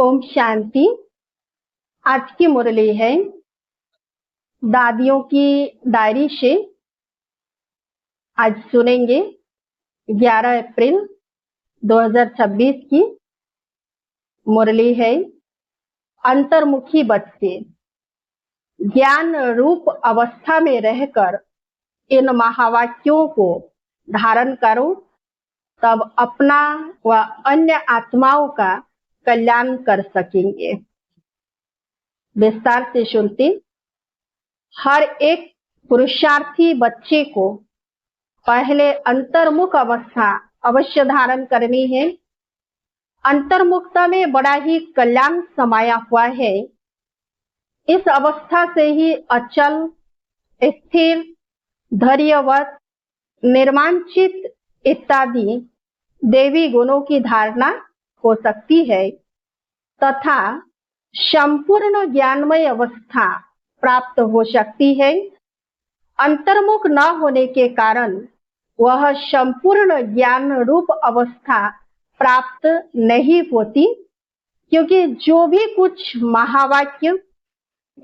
ओम शांति। आज की मुरली है दादियों की डायरी से। आज सुनेंगे 11 अप्रैल 2026 की मुरली है। अंतर्मुखी बच्चे ज्ञान रूप अवस्था में रहकर इन महावाक्यों को धारण करो, तब अपना व अन्य आत्माओं का कल्याण कर सकेंगे। विस्तार से सुनते। हर एक पुरुषार्थी बच्चे को पहले अंतर्मुख अवस्था अवश्य धारण करनी है। अंतर्मुखता में बड़ा ही कल्याण समाया हुआ है। इस अवस्था से ही अचल, स्थिर, धैर्यवत, निर्मांचित इत्यादि देवी गुणों की धारणा हो सकती है तथा संपूर्ण ज्ञानमय अवस्था प्राप्त हो सकती है। अंतर्मुख न होने के कारण वह संपूर्ण ज्ञान रूप अवस्था प्राप्त नहीं होती, क्योंकि जो भी कुछ महावाक्य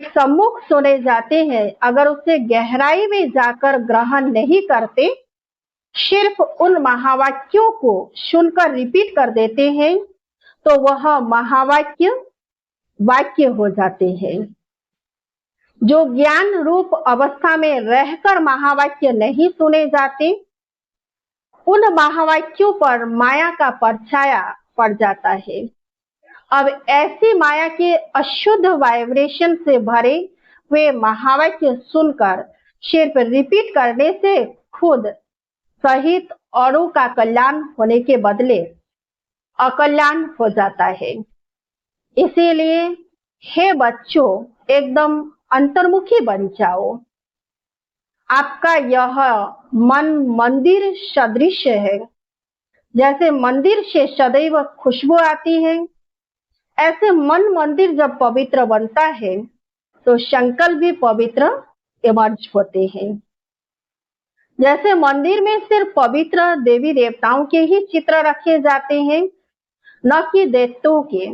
सम्मुख सुने जाते हैं, अगर उसे गहराई में जाकर ग्रहण नहीं करते, सिर्फ उन महावाक्यों को सुनकर रिपीट कर देते हैं, तो वह महावाक्य वाक्य हो जाते हैं। जो ज्ञान रूप अवस्था में रहकर महावाक्य नहीं सुने जाते, उन महावाक्यों पर माया का परछाया पड़ जाता है। अब ऐसी माया के अशुद्ध वाइब्रेशन से भरे हुए महावाक्य सुनकर सिर्फ रिपीट करने से खुद सहित औरों का कल्याण होने के बदले अकल्याण हो जाता है। इसीलिए हे बच्चों, एकदम अंतर्मुखी बन जाओ। आपका यह मन मंदिर सदृश है। जैसे मंदिर से सदैव खुशबू आती है, ऐसे मन मंदिर जब पवित्र बनता है तो संकल्प भी पवित्र इमर्ज होते हैं। जैसे मंदिर में सिर्फ पवित्र देवी देवताओं के ही चित्र रखे जाते हैं, न कि दैत्यों के,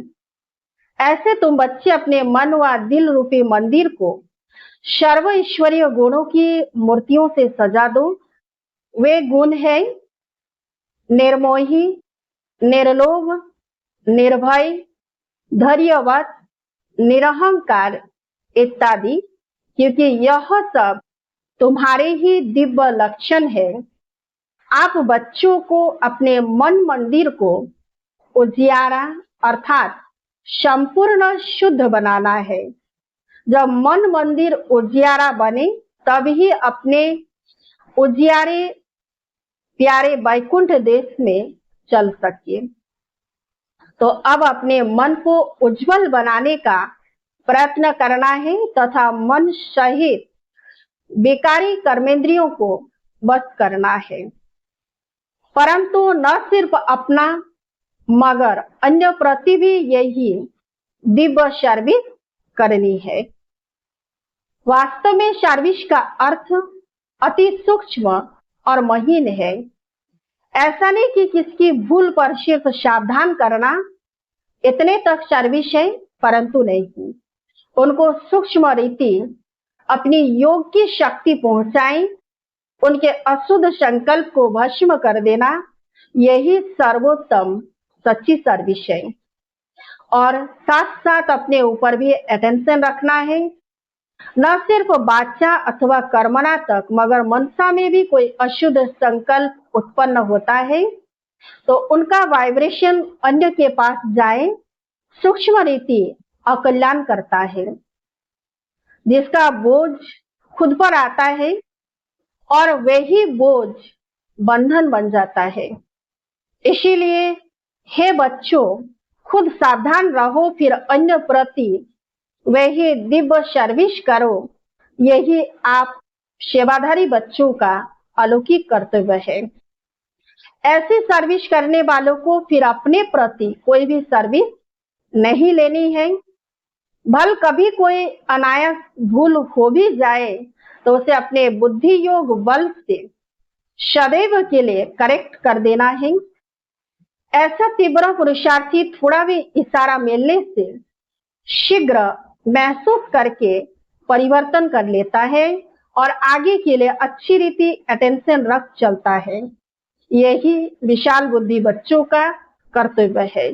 ऐसे तुम बच्चे अपने मन व दिल रूपी मंदिर को सर्व ईश्वरीय गुणों की मूर्तियों से सजा दो। वे गुण है निर्मोही, निर्लोभ, निर्भय, धैर्यवत, निरहंकार इत्यादि, क्योंकि यह सब तुम्हारे ही दिव्य लक्षण है। आप बच्चों को अपने मन मंदिर को उजियारा अर्थात संपूर्ण शुद्ध बनाना है। जब मन मंदिर उजियारा बने, तभी अपने उजियारे प्यारे वैकुंठ देश में चल सके। तो अब अपने मन को उज्जवल बनाने का प्रयत्न करना है तथा मन सहित बेकारी कर्मेंद्रियों को बस करना है, परंतु न सिर्फ अपना मगर अन्य प्रति भी यही दिव्य सर्विस करनी है। वास्तव में सर्विस का अर्थ अति सूक्ष्म और महीन है। ऐसा नहीं कि किसकी भूल पर सिर्फ सावधान करना, इतने तक सर्विस है, परंतु नहीं, उनको सूक्ष्म रीति अपनी योग की शक्ति पहुंचाएं, उनके अशुद्ध संकल्प को भस्म कर देना, यही सर्वोत्तम सच्ची सर्विस है। और साथ साथ अपने ऊपर भी अटेंशन रखना है, न सिर्फ वाचा अथवा कर्मणा तक, मगर मनसा में भी कोई अशुद्ध संकल्प उत्पन्न होता है तो उनका वाइब्रेशन अन्य के पास जाए, सूक्ष्म रीति अकल्याण करता है। जिसका बोझ खुद पर आता है और वही बोझ बंधन बन जाता है। इसीलिए हे बच्चों, खुद सावधान रहो, फिर अन्य प्रति वही दिव्य सर्विस करो। यही आप सेवाधारी बच्चों का अलौकिक कर्तव्य है। ऐसी सर्विस करने वालों को फिर अपने प्रति कोई भी सर्विस नहीं लेनी है। भल कभी कोई अनायास भूल हो भी जाए तो उसे अपने बुद्धि योग बल से सदैव के लिए करेक्ट कर देना है। ऐसा तीव्र पुरुषार्थी थोड़ा भी इशारा मिलने से शीघ्र महसूस करके परिवर्तन कर लेता है और आगे के लिए अच्छी रीति अटेंशन रख चलता है। यही विशाल बुद्धि बच्चों का कर्तव्य है।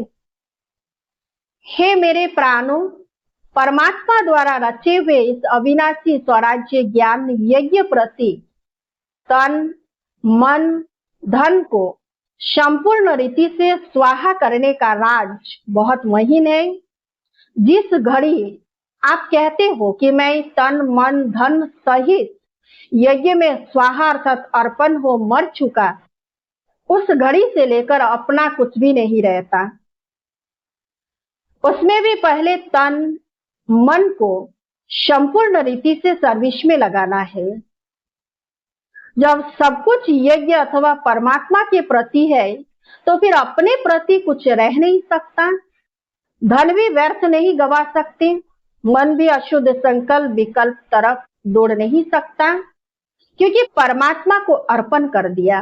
हे मेरे प्राणों, परमात्मा द्वारा रचे हुए इस अविनाशी स्वराज्य ज्ञान यज्ञ प्रति तन मन धन को संपूर्ण रीति से स्वाहा करने का राज बहुत महीन है। जिस घड़ी आप कहते हो कि मैं तन मन धन सहित यज्ञ में स्वाहा अर्थात अर्पण हो मर चुका, उस घड़ी से लेकर अपना कुछ भी नहीं रहता। उसमें भी पहले तन मन को संपूर्ण रीति से सर्विस में लगाना है। जब सब कुछ यज्ञ अथवा परमात्मा के प्रति है तो फिर अपने प्रति कुछ रह नहीं सकता। धन भी व्यर्थ नहीं गवा सकते, मन भी अशुद्ध संकल्प विकल्प तरफ दौड़ नहीं सकता, क्योंकि परमात्मा को अर्पण कर दिया।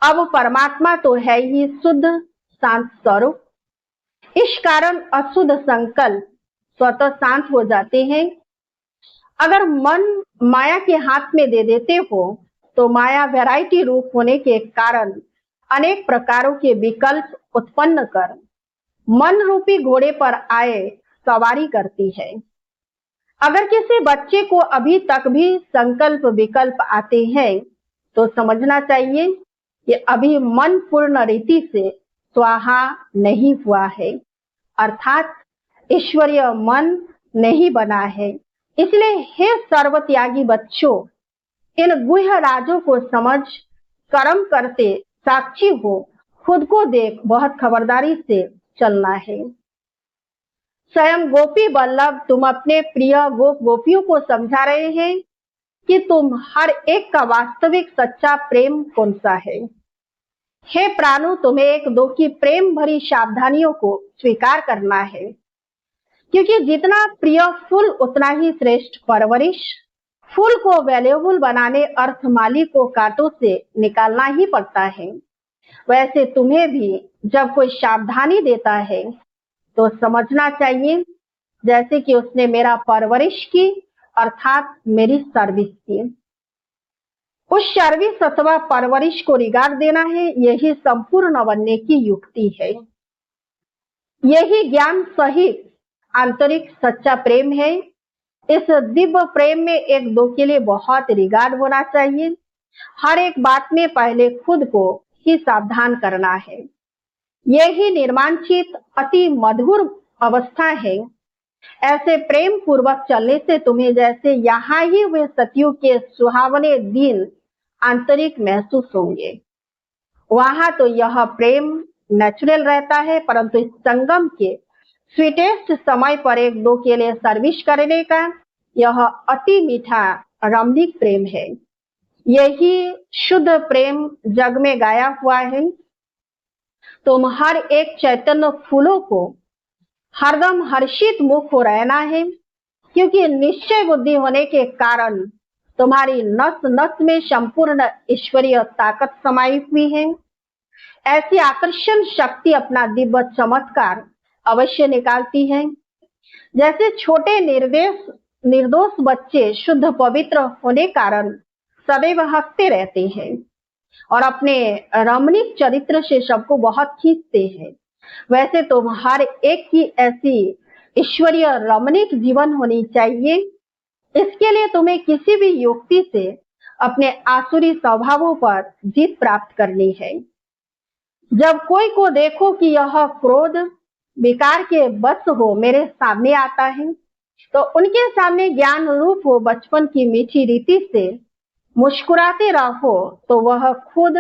अब परमात्मा तो है ही शुद्ध शांत स्वरूप, इस कारण अशुद्ध संकल्प स्वतः शांत हो जाते हैं। अगर मन माया के हाथ में दे देते हो तो माया वैरायटी रूप होने के कारण अनेक प्रकारों के विकल्प उत्पन्न कर मन रूपी घोड़े पर आए सवारी करती है। अगर किसी बच्चे को अभी तक भी संकल्प विकल्प आते हैं तो समझना चाहिए कि अभी मन पूर्ण रीति से स्वाहा नहीं हुआ है, अर्थात ईश्वरीय मन नहीं बना है। इसलिए हे सर्वत्यागी बच्चों, इन गुह्य राजों को समझ कर्म करते साक्षी हो, खुद को देख बहुत खबरदारी से चलना है। स्वयं गोपी वल्लभ तुम अपने प्रिय गोप गोपियों को समझा रहे हैं कि तुम हर एक का वास्तविक सच्चा प्रेम कौन सा है। हे प्राणों, तुम्हें एक दो की प्रेम भरी सावधानियों को स्वीकार करना है, क्योंकि जितना प्रिय फूल उतना ही श्रेष्ठ परवरिश। फूल को वैल्यूएबल बनाने अर्थ माली को कांटों से निकालना ही पड़ता है। वैसे तुम्हें भी जब कोई सावधानी देता है तो समझना चाहिए जैसे कि उसने मेरा परवरिश की, अर्थात मेरी सर्विस की। उस सर्विस अथवा परवरिश को रिगार्ड देना है, यही संपूर्ण बनने की युक्ति है। यही ज्ञान सहित आंतरिक सच्चा प्रेम है। इस दिव्य प्रेम में एक दो के लिए बहुत रिगार्ड होना चाहिए। हर एक बात में पहले खुद को ही सावधान करना है। यही निर्माणचित अति मधुर अवस्था है। ऐसे प्रेम पूर्वक चलने से तुम्हें जैसे यहाँ ही हुए सतयुग के सुहावने दिन आंतरिक महसूस होंगे। वहां तो यह प्रेम नेचुरल रहता है, परंतु इस संगम के स्वीटेस्ट समय पर एक दो के लिए सर्विस करने का यह अति मीठा रमणीक प्रेम है। यही शुद्ध प्रेम जग में गाया हुआ है। तुम हर एक चैतन्य फूलों को हरदम हर्षित मुख हो रहना है, क्योंकि निश्चय बुद्धि होने के कारण तुम्हारी नस नस में संपूर्ण ईश्वरीय ताकत समाई हुई है। ऐसी आकर्षण शक्ति अपना दिव्य चमत्कार अवश्य निकालती है। जैसे छोटे निर्दोष बच्चे शुद्ध पवित्र होने कारण सदैव हंसते रहते हैं और अपने रमणीक चरित्र से सबको बहुत खींचते हैं, वैसे तुम हर एक की ऐसी ईश्वरीय रमणीक जीवन होनी चाहिए। इसके लिए तुम्हें किसी भी युक्ति से अपने आसुरी स्वभावों पर जीत प्राप्त करनी है। जब कोई को देखो कि यह क्रोध विकार के बस हो मेरे सामने आता है, तो उनके सामने ज्ञान रूप हो बचपन की मीठी रीति से मुस्कुराते रहो, तो वह खुद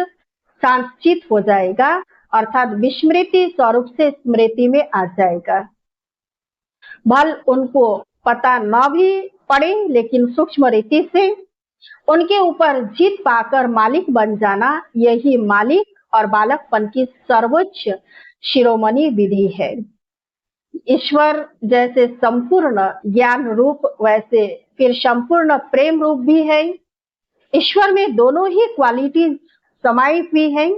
शांतचित हो जाएगा, अर्थात विस्मृति स्वरूप से स्मृति में आ जाएगा। भल उनको पता न भी पड़े, लेकिन सूक्ष्म रीति से उनके ऊपर जीत पाकर मालिक बन जाना, यही मालिक और बालकपन की सर्वोच्च शिरोमणि विधि है। ईश्वर जैसे संपूर्ण ज्ञान रूप, वैसे फिर संपूर्ण प्रेम रूप भी है। ईश्वर में दोनों ही क्वालिटी समाई हुई है।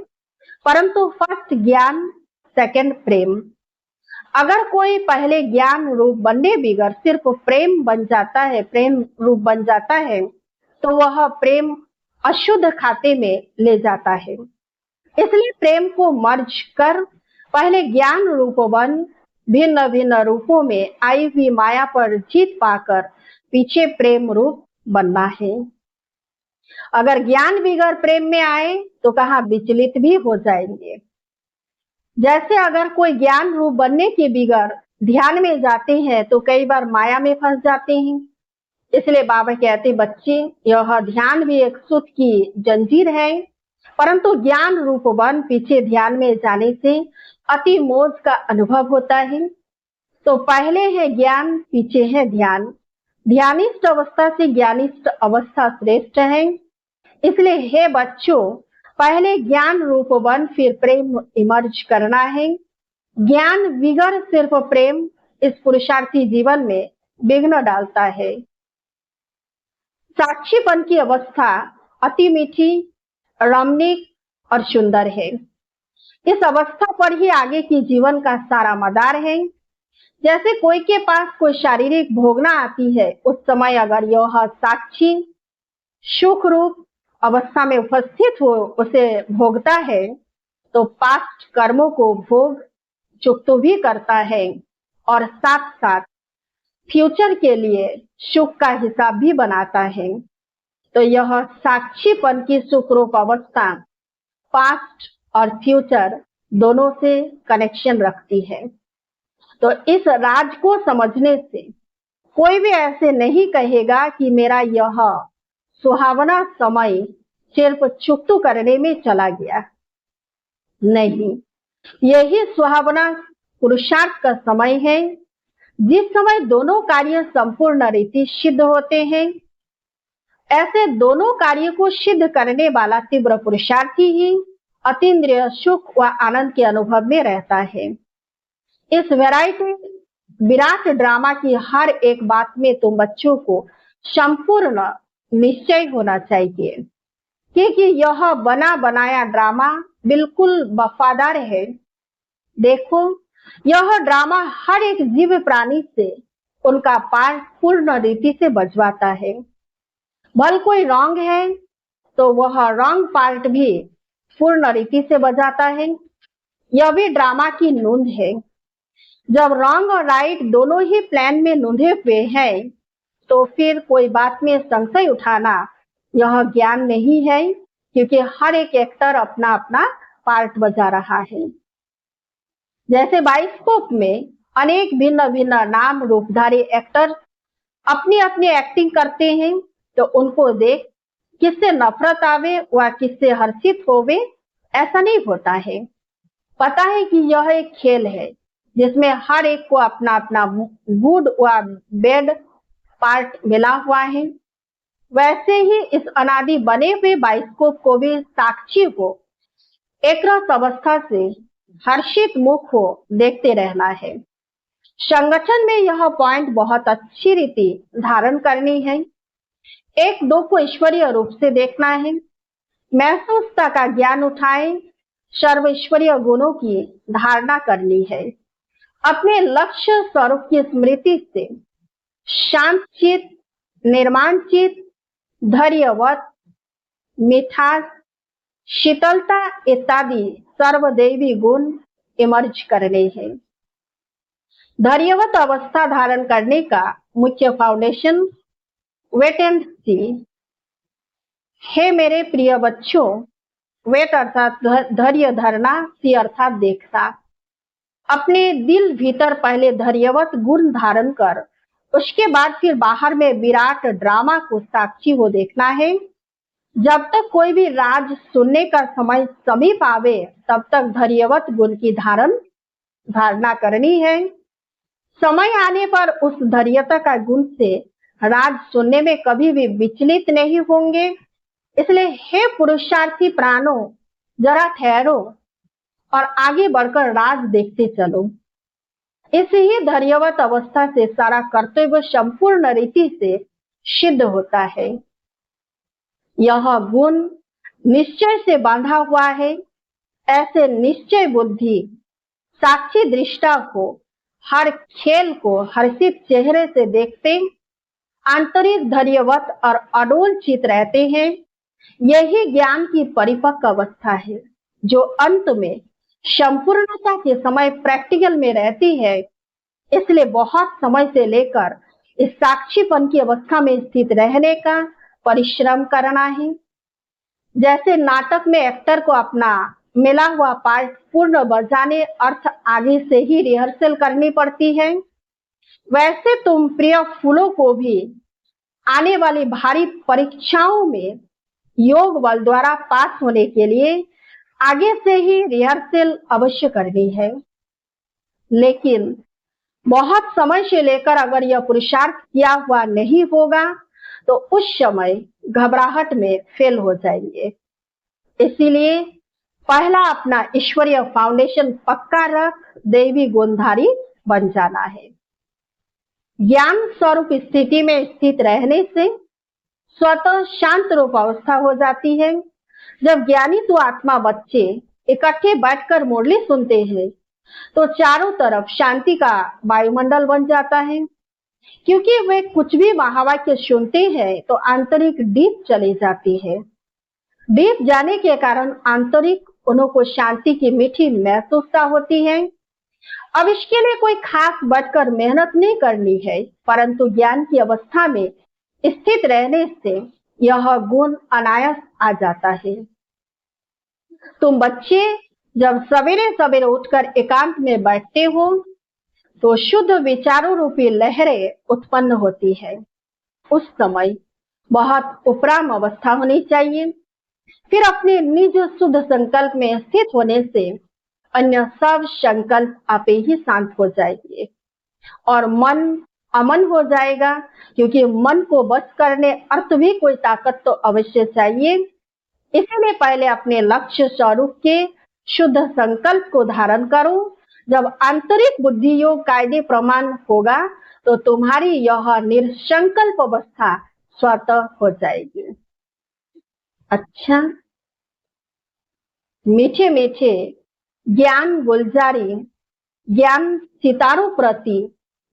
परंतु फर्स्ट ज्ञान, सेकंड प्रेम। अगर कोई पहले ज्ञान रूप बनने बिगर सिर्फ प्रेम बन जाता है, प्रेम रूप बन जाता है, तो वह प्रेम अशुद्ध खाते में ले जाता है। इसलिए प्रेम को मर्ज कर पहले ज्ञान रूप बन भिन्न भिन्न रूपों में आई हुई माया पर जीत पाकर पीछे प्रेम रूप बनना है। अगर ज्ञान बिगर प्रेम में आए तो कहाँ विचलित भी हो जाएंगे। जैसे अगर कोई ज्ञान रूप बनने के बिगर ध्यान में जाते हैं तो कई बार माया में फंस जाते हैं। इसलिए बाबा कहते बच्चे, यह ध्यान भी एक सुख की जंजीर है, परंतु ज्ञान रूप बन पीछे ध्यान में जाने से अति मौज का अनुभव होता है। तो पहले है ज्ञान, पीछे है ध्यान। ध्यानिष्ठ अवस्था से ज्ञानिष्ठ अवस्था श्रेष्ठ है। इसलिए हे बच्चों, पहले ज्ञान रूप बन फिर प्रेम इमर्ज करना है। ज्ञान बिगर सिर्फ प्रेम इस पुरुषार्थी जीवन में विघ्न डालता है। साक्षीपन की अवस्था अति मीठी, रमणीक और सुंदर है। इस अवस्था पर ही आगे की जीवन का सारा मदार है। जैसे कोई के पास कोई शारीरिक भोगना आती है, उस समय अगर यह साक्षी सुख रूप अवस्था में उपस्थित हो उसे भोगता है तो पास्ट कर्मों को भोग चुकता भी करता है और साथ साथ फ्यूचर के लिए सुख का हिसाब भी बनाता है। तो यह साक्षीपन की सुख रूप अवस्था पास्ट और फ्यूचर दोनों से कनेक्शन रखती है। तो इस राज को समझने से कोई भी ऐसे नहीं कहेगा कि मेरा यह सुहावना समय सिर्फ चुकतू करने में चला गया। नहीं, यही सुहावना पुरुषार्थ का समय है, जिस समय दोनों कार्य संपूर्ण रीति सिद्ध होते हैं। ऐसे दोनों कार्य को सिद्ध करने वाला तीव्र पुरुषार्थी ही अतीन्द्रिय सुख व आनंद के अनुभव में रहता है। इस वैरायटी विराट ड्रामा की हर एक बात में तुम बच्चों को संपूर्ण निश्चय होना चाहिए, क्योंकि यह बना बनाया ड्रामा बिल्कुल वफादार है। देखो, यह ड्रामा हर एक जीव प्राणी से उनका पार्ट पूर्ण रीति से बजवाता है। भल कोई रॉन्ग है तो वह रॉन्ग पार्ट भी पूर्ण रीति से बजाता है। यह भी ड्रामा की नूंद है। जब रॉन्ग और राइट दोनों ही प्लान में नूंधे हुए हैं तो फिर कोई बात में संशय उठाना यह ज्ञान नहीं है, क्योंकि हर एक एक्टर अपना अपना पार्ट बजा रहा है। जैसे बाइस्कोप में अनेक भिन्न भिन्न नाम रूपधारी एक्टर अपनी अपनी एक्टिंग करते हैं, तो उनको देख किससे नफरत आवे व किससे हर्षित होवे ऐसा नहीं होता है। पता है कि यह एक खेल है जिसमें हर एक को अपना अपना गुड व बैड पार्ट मिला हुआ है। वैसे ही इस अनादि बने हुए बाइस्कोप को भी साक्षी को एक रस अवस्था से हर्षित मुख हो देखते रहना है। संगठन में यह पॉइंट बहुत अच्छी रीति धारण करनी है। एक दो को ईश्वरीय रूप से देखना है, महसूसता का ज्ञान उठाए, सर्व ईश्वरीय गुणों की धारणा करनी है। अपने लक्ष्य स्वरूप की स्मृति से शांत चित, निर्माण चित, धैर्यवत, मिठास, शीतलता इत्यादि सर्वदैवी गुण इमर्ज करने हैं। धैर्यवत अवस्था धारण करने का मुख्य फाउंडेशन वेट एंड सी। हे मेरे प्रिय बच्चों, वेट अर्थात धैर्य धरना, सी अर्थात देखना। अपने दिल भीतर पहले धैर्यवत गुण धारण कर उसके बाद फिर बाहर में विराट ड्रामा को साक्षी हो देखना है। जब तक कोई भी राज सुनने का समय समीप आवे तब तक धैर्यवत गुण की धारणा करनी है। समय आने पर उस धैर्यता का गुण से राज सुनने में कभी भी विचलित नहीं होंगे। इसलिए हे पुरुषार्थी प्राणों, जरा ठहरो और आगे बढ़कर राज देखते चलो। इस ही धैर्यवत अवस्था से सारा कर्तव्य संपूर्ण रीति से सिद्ध होता है। यह गुण निश्चय से बांधा हुआ है। ऐसे निश्चय बुद्धि साक्षी दृष्टा को हर खेल को हर्षित चेहरे से देखते, आंतरिक धैर्यवत और अडोल चित रहते हैं। यही ज्ञान की परिपक्व अवस्था है जो अंत में संपूर्णता के समय प्रैक्टिकल में रहती है। इसलिए बहुत समय से लेकर इस साक्षीपन की अवस्था में स्थित रहने का परिश्रम करना है। जैसे नाटक में एक्टर को अपना मिला हुआ पार्ट पूर्ण बजाने अर्थ आगे से ही रिहर्सल करनी पड़ती है, वैसे तुम प्रिय फूलों को भी आने वाली भारी परीक्षाओं में योग बल द्वारा पास होने के लिए आगे से ही रिहर्सल अवश्य करनी है। लेकिन बहुत समय से लेकर अगर यह पुरुषार्थ किया हुआ नहीं होगा तो उस समय घबराहट में फेल हो जाएंगे। इसीलिए पहला अपना ईश्वरीय फाउंडेशन पक्का रख दैवी गुणधारी बन जाना है। ज्ञान स्वरूप स्थिति में स्थित रहने से स्वतः शांत रूप अवस्था हो जाती है। जब ज्ञानी तो आत्मा बच्चे इकट्ठे बैठकर मुरली सुनते हैं तो चारों तरफ शांति का वायुमंडल बन जाता है। क्योंकि वे कुछ भी महावाक्य सुनते हैं तो आंतरिक डीप चली जाती है। डीप जाने के कारण आंतरिक उनको शांति की मीठी महसूसता होती है। अब इसके लिए कोई खास बैठकर मेहनत नहीं करनी है, परंतु ज्ञान की अवस्था में स्थित रहने से यह गुण अनायास आ जाता है। तुम बच्चे जब सवेरे सवेरे उठकर एकांत में बैठते हो तो शुद्ध विचारों रूपी लहरें उत्पन्न होती है। उस समय बहुत उपराम अवस्था होनी चाहिए। फिर अपने निज शुद्ध संकल्प में स्थित होने से अन्य सब संकल्प आपे ही शांत हो जाएंगे और मन अमन हो जाएगा। क्योंकि मन को बस करने अर्थ भी कोई ताकत तो अवश्य चाहिए। इसलिए पहले अपने लक्ष्य स्वरूप के शुद्ध संकल्प को धारण करो। जब आंतरिक बुद्धि योग कायदे प्रमाण होगा तो तुम्हारी यह निर्संकल्प अवस्था स्वतः हो जाएगी। अच्छा, मीठे मीठे ज्ञान गुलजारी, ज्ञान सितारों प्रति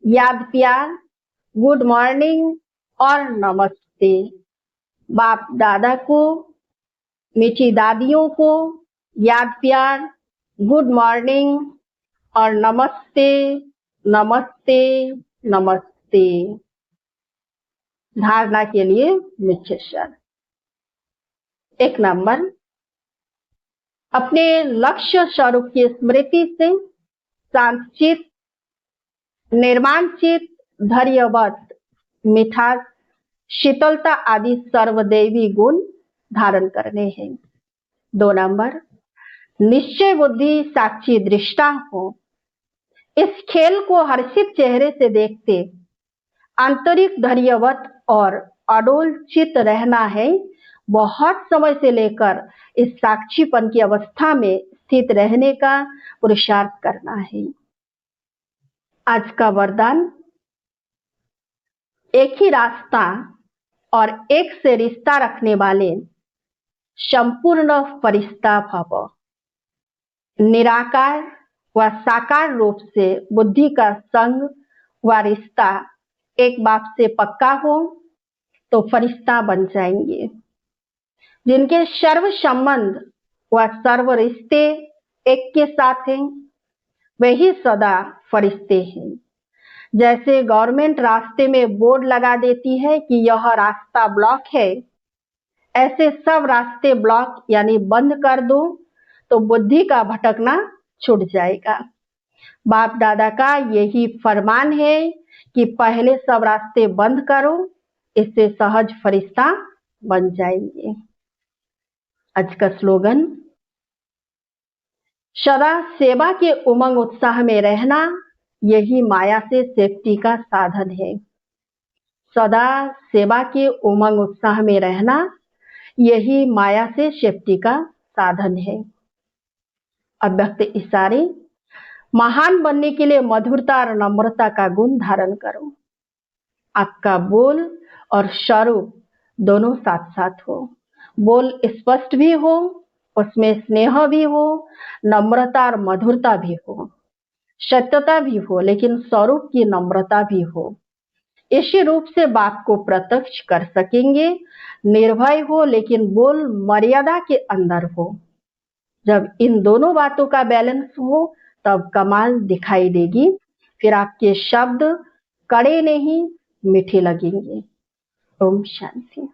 याद प्यार, गुड मॉर्निंग और नमस्ते। बाप दादा को, मीठी दादियों को याद प्यार, गुड मॉर्निंग और नमस्ते नमस्ते नमस्ते। धारणा के लिए मुख्य शर्त। 1 नंबर, अपने लक्ष्य स्वरूप की स्मृति से शांतचित, निर्माणचित, धैर्यवत, मिठास, शीतलता आदि सर्वदैवी गुण धारण करने हैं। 2 नंबर, निश्चय बुद्धि साक्षी दृष्टा हो। इस खेल को हर्षित चेहरे से देखते आंतरिक धैर्यवत और अडोल चित रहना है। बहुत समय से लेकर इस साक्षीपन की अवस्था में स्थित रहने का पुरुषार्थ करना है। आज का वरदान, एक ही रास्ता और एक से रिश्ता रखने वाले संपूर्ण फरिश्ता भव। निराकार व साकार रूप से बुद्धि का संग व रिश्ता एक बाप से पक्का हो तो फरिश्ता बन जाएंगे। जिनके सर्व संबंध व सर्व रिश्ते एक के साथ हैं वही सदा फरिश्ते हैं। जैसे गवर्नमेंट रास्ते में बोर्ड लगा देती है कि यह रास्ता ब्लॉक है, ऐसे सब रास्ते ब्लॉक यानी बंद कर दो तो बुद्धि का भटकना छूट जाएगा। बाप दादा का यही फरमान है कि पहले सब रास्ते बंद करो, इससे सहज फरिश्ता बन जाएंगे। आज का स्लोगन, सदा सेवा के उमंग उत्साह में रहना यही माया से सेफ्टी का साधन है। सदा सेवा के उमंग उत्साह में रहना यही माया से सेफ्टी का साधन है। अव्यक्त इशारे, महान बनने के लिए मधुरता और नम्रता का गुण धारण करो। आपका बोल और स्वरूप दोनों साथ साथ हो। बोल स्पष्ट भी हो उसमें स्नेह भी हो, नम्रता और मधुरता भी हो, सत्यता भी हो, लेकिन स्वरूप की नम्रता भी हो। इसी रूप से बात को प्रत्यक्ष कर सकेंगे। निर्भय हो लेकिन बोल मर्यादा के अंदर हो। जब इन दोनों बातों का बैलेंस हो तब कमाल दिखाई देगी। फिर आपके शब्द कड़े नहीं मीठे लगेंगे। ओम शांति।